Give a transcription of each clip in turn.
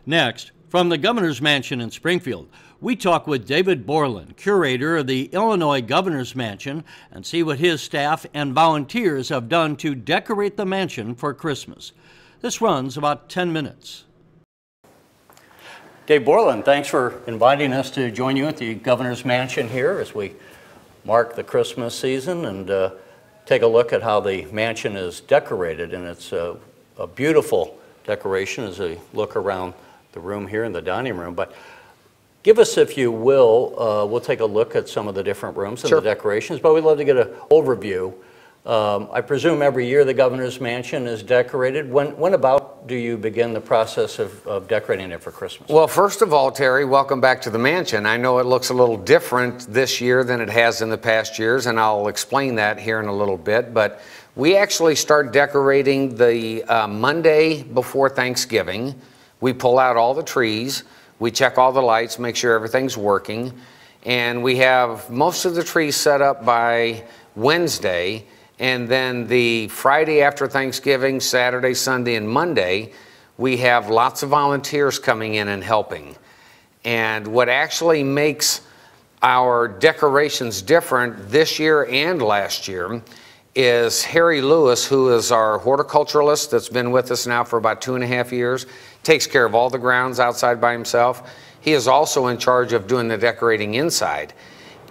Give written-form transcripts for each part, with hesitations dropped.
Next, from the Governor's Mansion in Springfield, we talk with David Bourland, curator of the Illinois Governor's Mansion, and see what his staff and volunteers have done to decorate the mansion for Christmas. This runs about 10 minutes. Dave Bourland, thanks for inviting us to join you at the Governor's Mansion here as we mark the Christmas season and take a look at how the mansion is decorated. And it's a beautiful decoration as we look around the room here in the dining room. But give us, if you will, we'll take a look at some of the different rooms and the decorations, but we'd love to get an overview. I presume every year the Governor's Mansion is decorated. When about do you begin the process of decorating it for Christmas? Well, first of all, Terry, welcome back to the mansion. I know it looks a little different this year than it has in the past years, and I'll explain that here in a little bit. But we actually start decorating the Monday before Thanksgiving. We pull out all the trees, we check all the lights, make sure everything's working, and we have most of the trees set up by Wednesday. And then the Friday after Thanksgiving, Saturday, Sunday, and Monday, we have lots of volunteers coming in and helping. And what actually makes our decorations different this year and last year is Harry Lewis, who is our horticulturalist that's been with us now for about 2.5 years, takes care of all the grounds outside by himself. He is also in charge of doing the decorating inside.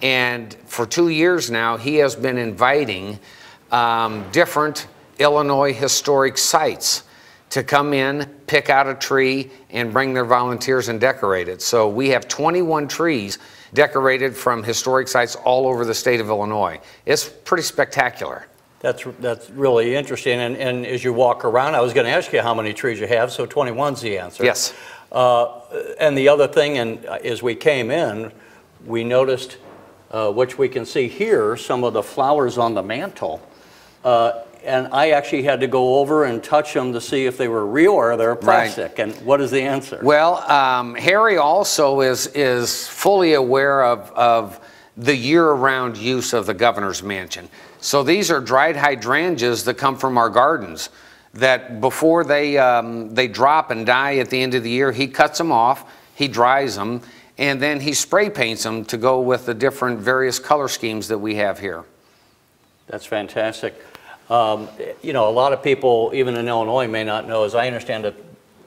And for 2 years now, he has been inviting different Illinois historic sites to come in, pick out a tree, and bring their volunteers and decorate it. So we have 21 trees decorated from historic sites all over the state of Illinois. It's pretty spectacular. That's really interesting. And as you walk around, I was going to ask you how many trees you have, so 21's the answer. Yes. And the other thing, and as we came in, we noticed, which we can see here, some of the flowers on the mantle. And I actually had to go over and touch them to see if they were real or they're plastic. Right. And what is the answer? Well, Harry also is fully aware of the year-round use of the Governor's Mansion. So these are dried hydrangeas that come from our gardens that before they drop and die at the end of the year, he cuts them off, he dries them, and then he spray paints them to go with the different various color schemes that we have here. That's fantastic. You know, a lot of people, even in Illinois, may not know, as I understand it,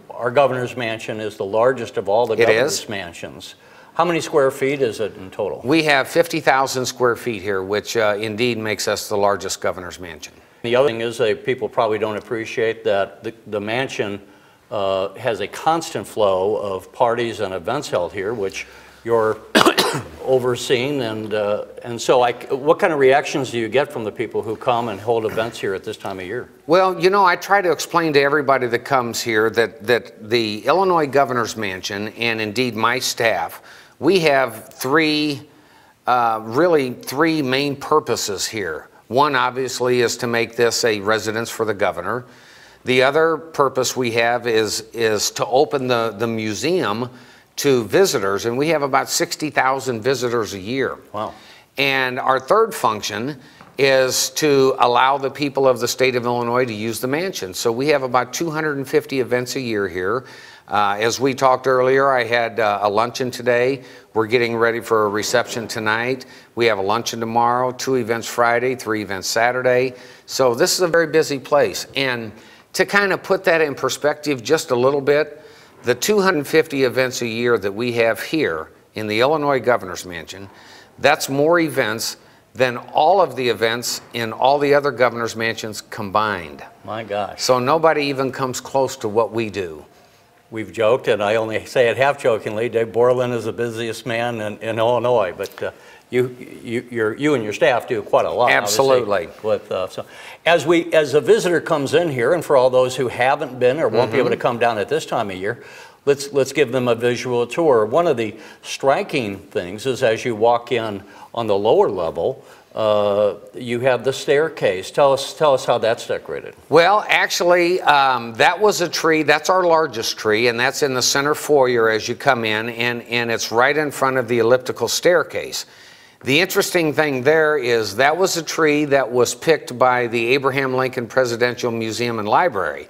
our Governor's Mansion is the largest of all the Governor's Mansions. How many square feet is it in total? We have 50,000 square feet here, which indeed makes us the largest Governor's Mansion. The other thing is people probably don't appreciate that the mansion has a constant flow of parties and events held here, which you're overseeing, and so what kind of reactions do you get from the people who come and hold events here at this time of year? Well, you know, I try to explain to everybody that comes here that the Illinois Governor's Mansion, and indeed my staff, we have really three main purposes here. One, obviously, is to make this a residence for the governor. The other purpose we have is to open the museum to visitors, and we have about 60,000 visitors a year. Wow. And our third function is to allow the people of the state of Illinois to use the mansion. So we have about 250 events a year here. As we talked earlier, I had a luncheon today. We're getting ready for a reception tonight. We have a luncheon tomorrow, 2 events Friday, 3 events Saturday. So this is a very busy place. And to kind of put that in perspective just a little bit, the 250 events a year that we have here in the Illinois Governor's Mansion, that's more events than all of the events in all the other Governor's Mansions combined. My gosh. So nobody even comes close to what we do. We've joked, and I only say it half jokingly, Dave Bourland is the busiest man in Illinois, but you and your staff do quite a lot. Absolutely. So as a visitor comes in here, and for all those who haven't been or won't be able to come down at this time of year, let's give them a visual tour. One of the striking things is as you walk in on the lower level, you have the staircase. Tell us how that's decorated. Well, actually, that was a tree. That's our largest tree, and that's in the center foyer as you come in, and it's right in front of the elliptical staircase. The interesting thing there is that was a tree that was picked by the Abraham Lincoln Presidential Museum and Library.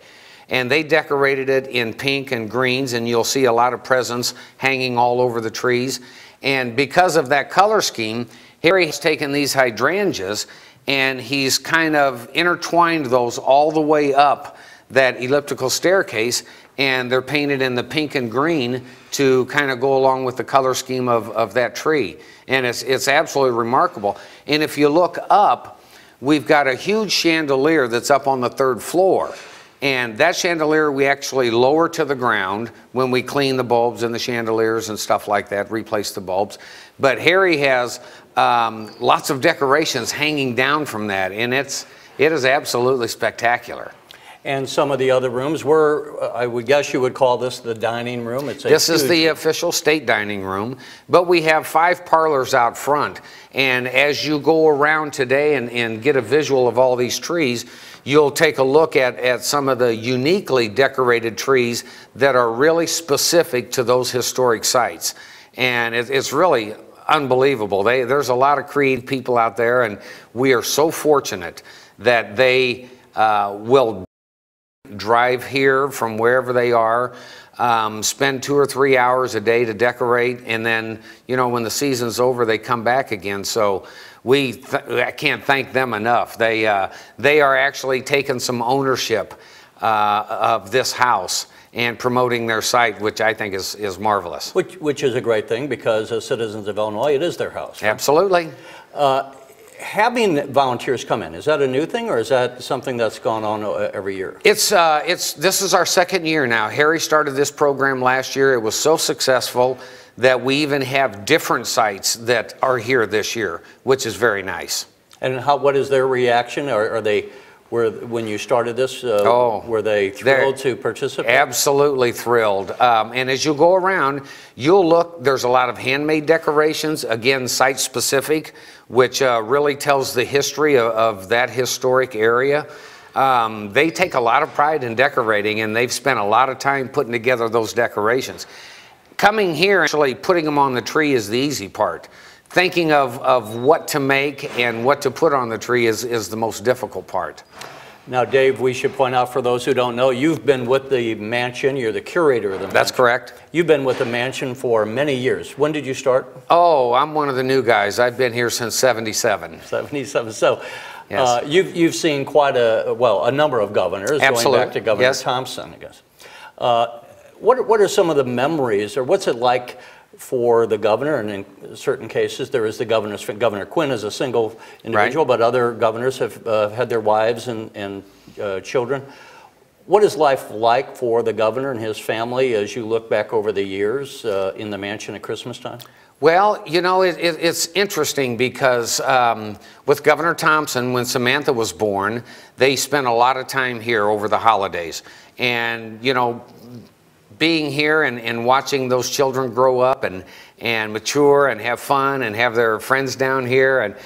and they decorated it in pink and greens, and you'll see a lot of presents hanging all over the trees. And because of that color scheme, Harry has taken these hydrangeas and he's kind of intertwined those all the way up that elliptical staircase, and they're painted in the pink and green to kind of go along with the color scheme of that tree. And it's absolutely remarkable. And if you look up, we've got a huge chandelier that's up on the 3rd floor. And that chandelier we actually lower to the ground when we clean the bulbs and the chandeliers and stuff like that, replace the bulbs. But Harry has lots of decorations hanging down from that, and it is absolutely spectacular. And some of the other rooms were, I would guess you would call this the dining room. This is the official state dining room, but we have 5 parlors out front. And as you go around today and get a visual of all these trees, you'll take a look at some of the uniquely decorated trees that are really specific to those historic sites. And it's really unbelievable. There's a lot of creative people out there, and we are so fortunate that they will drive here from wherever they are, spend 2 or 3 hours a day to decorate, and then, you know, when the season's over, they come back again. So I can't thank them enough. They are actually taking some ownership of this house and promoting their site, which I think is marvelous. Which is a great thing, because as citizens of Illinois, it is their house. Right? Absolutely. Having volunteers come in, is that a new thing, or is that something that's gone on every year? This is our 2nd year now. Harry started this program last year. It was so successful that we even have different sites that are here this year, which is very nice. And what is their reaction? When you started this, were they thrilled to participate? Absolutely thrilled. And as you go around, you'll look, there's a lot of handmade decorations, again, site-specific, which really tells the history of that historic area. They take a lot of pride in decorating, and they've spent a lot of time putting together those decorations. Coming here, actually putting them on the tree is the easy part. Thinking of what to make and what to put on the tree is the most difficult part. Now, Dave, we should point out for those who don't know, you've been with the mansion. You're the curator of the mansion. That's correct. You've been with the mansion for many years. When did you start? Oh, I'm one of the new guys. I've been here since '77. '77. So yes. You've seen quite a number of governors, Absolutely. Going back to Governor Yes. Thompson, I guess. What are some of the memories, or what's it like for the governor? And in certain cases, there is Governor Quinn is a single individual, Right. but other governors have had their wives and children. What is life like for the governor and his family as you look back over the years in the mansion at Christmas time? Well, you know, it's interesting because with Governor Thompson, when Samantha was born, they spent a lot of time here over the holidays. And, you know, being here and watching those children grow up and mature and have fun and have their friends down here, and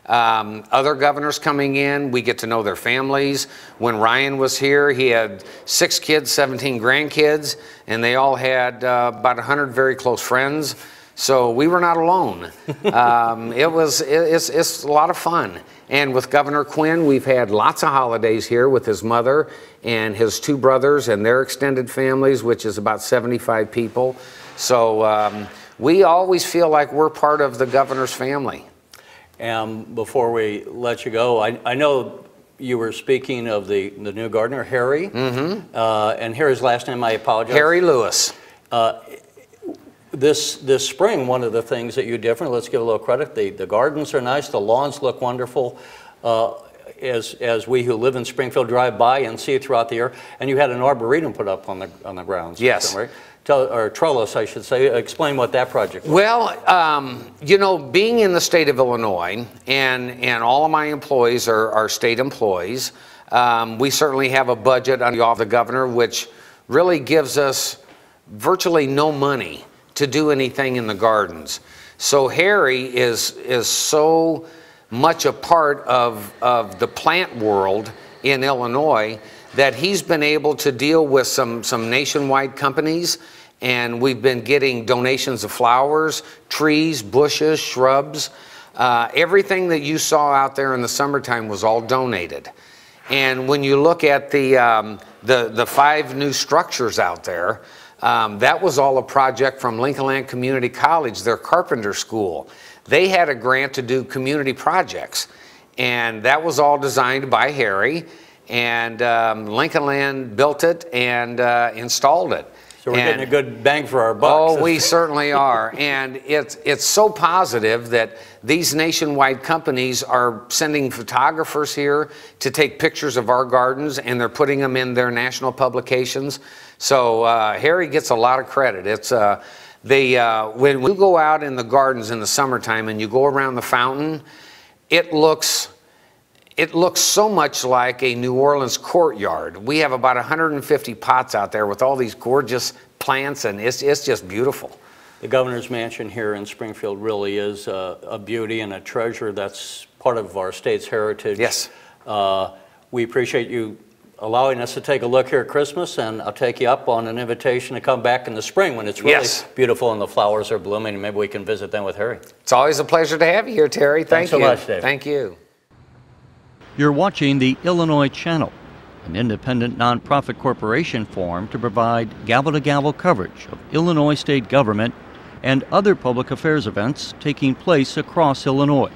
other governors coming in, we get to know their families. When Ryan was here, he had 6 kids, 17 grandkids, and they all had about 100 very close friends. So we were not alone. It's a lot of fun. And with Governor Quinn, we've had lots of holidays here with his mother and his 2 brothers and their extended families, which is about 75 people. So we always feel like we're part of the governor's family. And before we let you go, I know you were speaking of the new gardener, Harry. Mm-hmm. And Harry's last name, I apologize. Harry Lewis. This spring, one of the things that you did different, let's give a little credit, the gardens are nice, the lawns look wonderful, as we who live in Springfield drive by and see it throughout the year, and you had an arboretum put up on the grounds. Yes. Right? Or trellis, I should say. Explain what that project was. Well, you know, being in the state of Illinois, and all of my employees are state employees, we certainly have a budget on the governor, which really gives us virtually no money to do anything in the gardens. So Harry is so much a part of the plant world in Illinois that he's been able to deal with some nationwide companies, and we've been getting donations of flowers, trees, bushes, shrubs. Everything that you saw out there in the summertime was all donated. And when you look at the 5 new structures out there, that was all a project from Lincoln Land Community College, their carpenter school. They had a grant to do community projects, and that was all designed by Harry, and Lincoln Land built it and installed it. So we're getting a good bang for our bucks. Oh, we certainly are. And it's so positive that these nationwide companies are sending photographers here to take pictures of our gardens, and they're putting them in their national publications. So Harry gets a lot of credit. It's when we go out in the gardens in the summertime and you go around the fountain, it looks so much like a New Orleans courtyard. We have about 150 pots out there with all these gorgeous plants, and it's just beautiful. The Governor's Mansion here in Springfield really is a beauty and a treasure that's part of our state's heritage. Yes. We appreciate you allowing us to take a look here at Christmas, and I'll take you up on an invitation to come back in the spring when it's really beautiful and the flowers are blooming, and maybe we can visit them with Harry. It's always a pleasure to have you here, Terry. Thanks so much, Dave. Thank you. You're watching the Illinois Channel, an independent nonprofit corporation formed to provide gavel-to-gavel coverage of Illinois state government and other public affairs events taking place across Illinois.